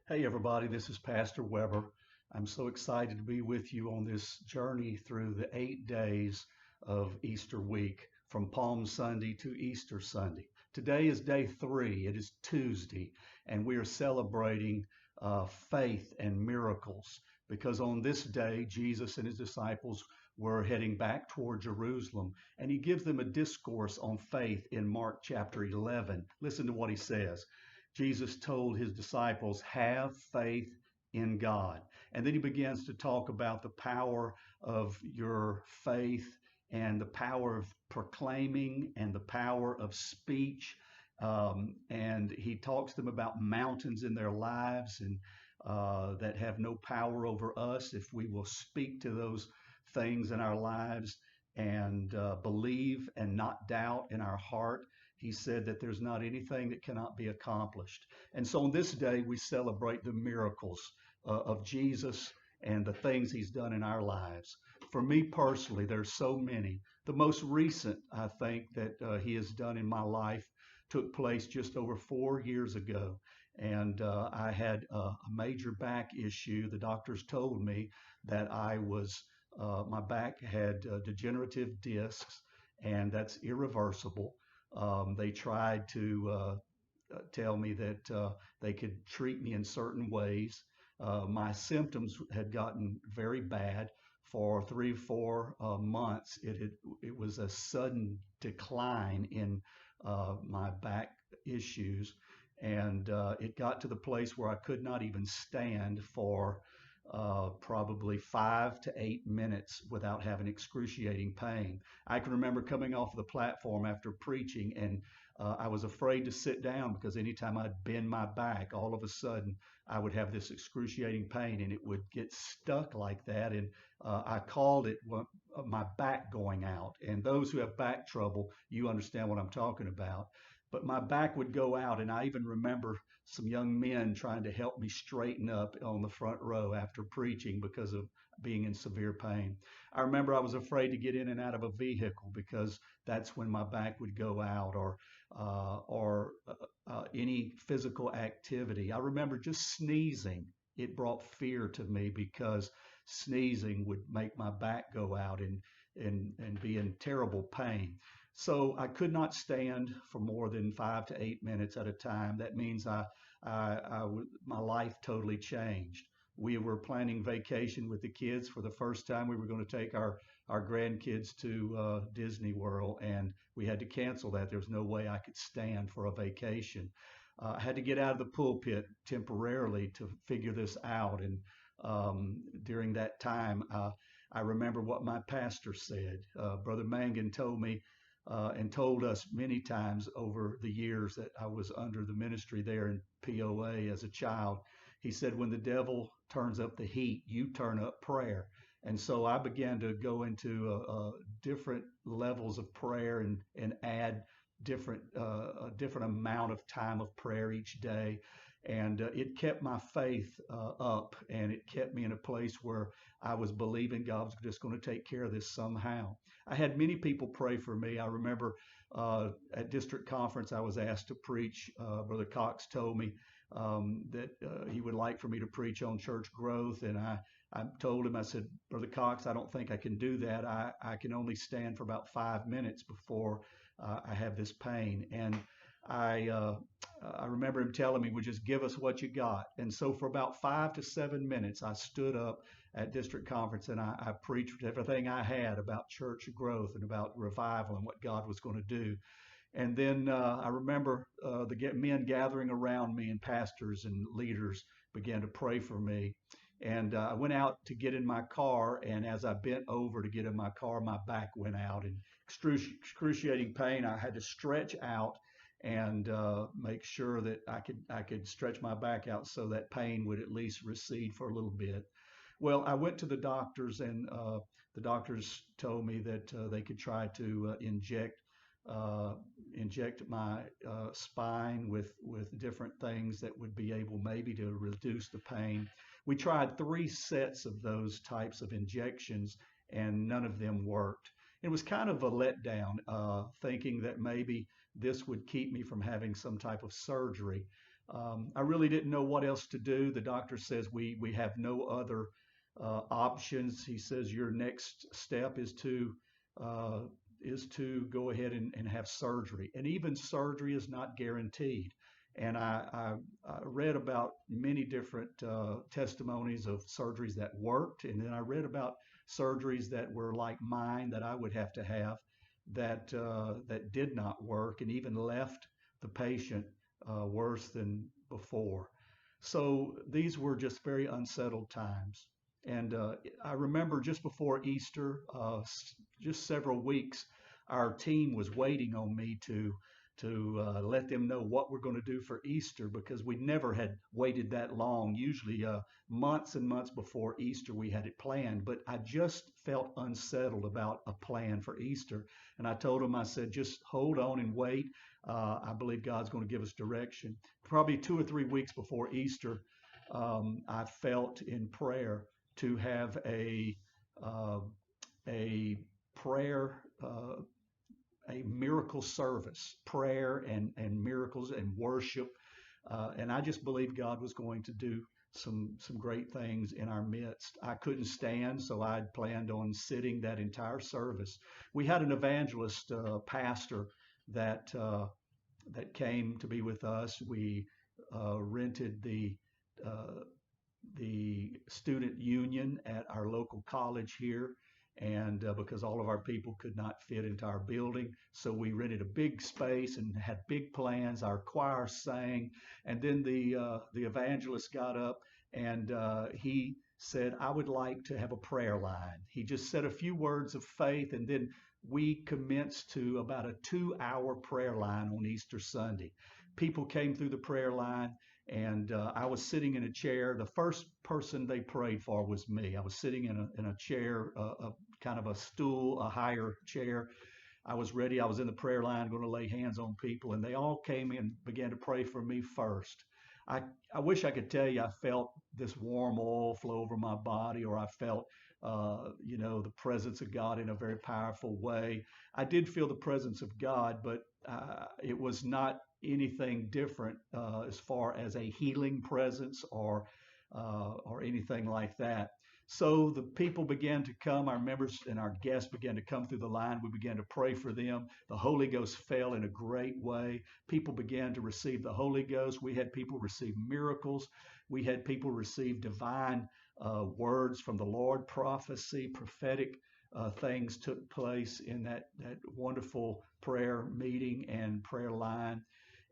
Hey, everybody, this is Pastor Weber. I'm so excited to be with you on this journey through the 8 days of Easter week, from Palm Sunday to Easter Sunday. Today is day 3, it is Tuesday, and we are celebrating faith and miracles because on this day, Jesus and his disciples were heading back toward Jerusalem, and he gives them a discourse on faith in Mark chapter 11. Listen to what he says. Jesus told his disciples, have faith in God. And then he begins to talk about the power of your faith and the power of proclaiming and the power of speech. And he talks to them about mountains in their lives and that have no power over us if we will speak to those things in our lives and believe and not doubt in our heart. He said that there's not anything that cannot be accomplished. And so on this day, we celebrate the miracles of Jesus and the things he's done in our lives. For me personally, there's so many. The most recent, I think, that he has done in my life took place just over 4 years ago. And I had a major back issue. The doctors told me that my back had degenerative discs, and that's irreversible. They tried to tell me that they could treat me in certain ways. My symptoms had gotten very bad for 3 or 4 months. It was a sudden decline in my back issues, and it got to the place where I could not even stand for probably 5 to 8 minutes without having excruciating pain. I can remember coming off the platform after preaching, and I was afraid to sit down because anytime I'd bend my back, all of a sudden I would have this excruciating pain, and it would get stuck like that. And I called it my back going out. And those who have back trouble, you understand what I'm talking about. But my back would go out, and I even remember some young men trying to help me straighten up on the front row after preaching because of being in severe pain. I remember I was afraid to get in and out of a vehicle because that's when my back would go out, or any physical activity. I remember just sneezing. It brought fear to me because sneezing would make my back go out and be in terrible pain. So I could not stand for more than 5 to 8 minutes at a time. That means my life totally changed. We were planning vacation with the kids. For the first time, we were going to take our grandkids to Disney World, and we had to cancel that. There was no way I could stand for a vacation. I had to get out of the pulpit temporarily to figure this out. And during that time, I remember what my pastor said. Brother Mangan told me and told us many times over the years that I was under the ministry there in POA as a child. He said, when the devil turns up the heat, you turn up prayer. And so I began to go into different levels of prayer and add a different amount of time of prayer each day. And it kept my faith up, and it kept me in a place where I was believing God was just going to take care of this somehow. I had many people pray for me. I remember at district conference, I was asked to preach. Brother Cox told me that he would like for me to preach on church growth. And I told him, I said, Brother Cox, I don't think I can do that. I can only stand for about 5 minutes before I have this pain. And I remember him telling me, well, just give us what you got. And so for about 5 to 7 minutes, I stood up at district conference and I preached everything I had about church growth and about revival and what God was going to do. And then I remember the men gathering around me, and pastors and leaders began to pray for me. And I went out to get in my car, and as I bent over to get in my car, my back went out in excruciating pain. I had to stretch out and make sure that I could stretch my back out so that pain would at least recede for a little bit. Well, I went to the doctors, and the doctors told me that they could try to inject my spine with different things that would be able maybe to reduce the pain. We tried 3 sets of those types of injections, and none of them worked. It was kind of a letdown, thinking that maybe this would keep me from having some type of surgery. I really didn't know what else to do. The doctor says we have no other options. He says your next step uh, is to go ahead and have surgery, and even surgery is not guaranteed. And I read about many different testimonies of surgeries that worked, and then I read about surgeries that were like mine that I would have to have that did not work and even left the patient worse than before. So these were just very unsettled times. And I remember just before Easter, just several weeks, our team was waiting on me to let them know what we're going to do for Easter because we never had waited that long. Usually, months and months before Easter, we had it planned. But I just felt unsettled about a plan for Easter, and I told them, I said, just hold on and wait. I believe God's going to give us direction. Probably 2 or 3 weeks before Easter, I felt in prayer to have uh, a prayer, a miracle service, prayer and miracles and worship. And I just believed God was going to do some great things in our midst. I couldn't stand, so I'd planned on sitting that entire service. We had an evangelist pastor that that came to be with us. We rented uh, the student union at our local college here. And because all of our people could not fit into our building, so we rented a big space and had big plans. Our choir sang, and then the evangelist got up and he said, "I would like to have a prayer line." He just said a few words of faith, and then we commenced to about a 2 hour prayer line on Easter Sunday. People came through the prayer line, and I was sitting in a chair. The first person they prayed for was me. I was sitting in a chair, kind of a stool, a higher chair. I was ready. I was in the prayer line going to lay hands on people, and they all came in and began to pray for me first. I, I wish I could tell you I felt this warm oil flow over my body, or I felt, the presence of God in a very powerful way. I did feel the presence of God, but it was not anything different as far as a healing presence or anything like that. So the people began to come, our members and our guests began to come through the line. We began to pray for them. The Holy Ghost fell in a great way. People began to receive the Holy Ghost. We had people receive miracles. We had people receive divine words from the Lord, prophecy, prophetic things took place in that wonderful prayer meeting and prayer line.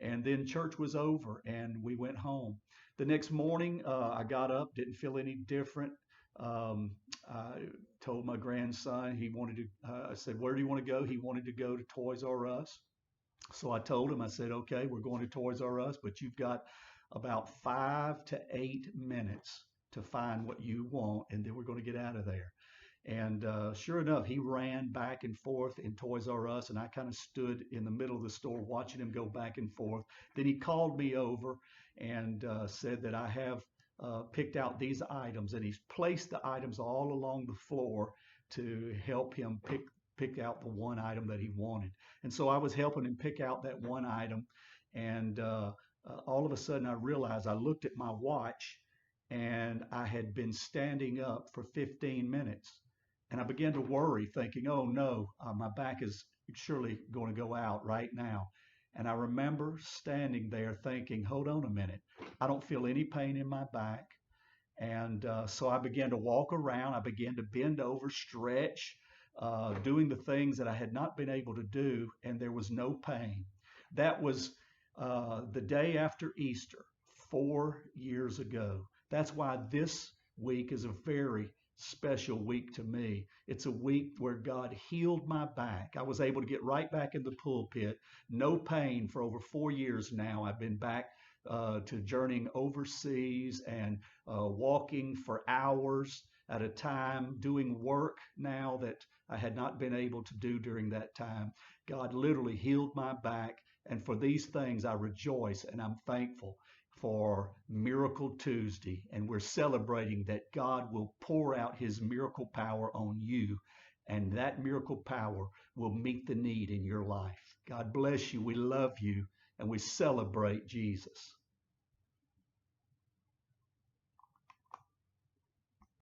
And then church was over and we went home. The next morning, I got up, didn't feel any different. Um, I told my grandson he wanted to, I said, "Where do you want to go?" He wanted to go to Toys R Us. So I told him, I said, "Okay, we're going to Toys R Us, but you've got about 5 to 8 minutes to find what you want, and then we're going to get out of there." And sure enough, he ran back and forth in Toys R Us, and I kind of stood in the middle of the store watching him go back and forth. Then he called me over and said that I have picked out these items, and he's placed the items all along the floor to help him pick out the one item that he wanted. And so I was helping him pick out that one item, and all of a sudden I realized I looked at my watch, and I had been standing up for 15 minutes. And I began to worry, thinking, "Oh no, my back is surely going to go out right now." And I remember standing there thinking, "Hold on a minute. I don't feel any pain in my back." And so I began to walk around. I began to bend over, stretch, doing the things that I had not been able to do, and there was no pain. That was the day after Easter, 4 years ago. That's why this week is a very special week to me. It's a week where God healed my back. I was able to get right back in the pulpit. No pain for over 4 years now. I've been back to journeying overseas and walking for hours at a time, doing work now that I had not been able to do during that time. God literally healed my back. And for these things, I rejoice and I'm thankful for Miracle Tuesday. And we're celebrating that God will pour out his miracle power on you. And that miracle power will meet the need in your life. God bless you. We love you. And we celebrate Jesus.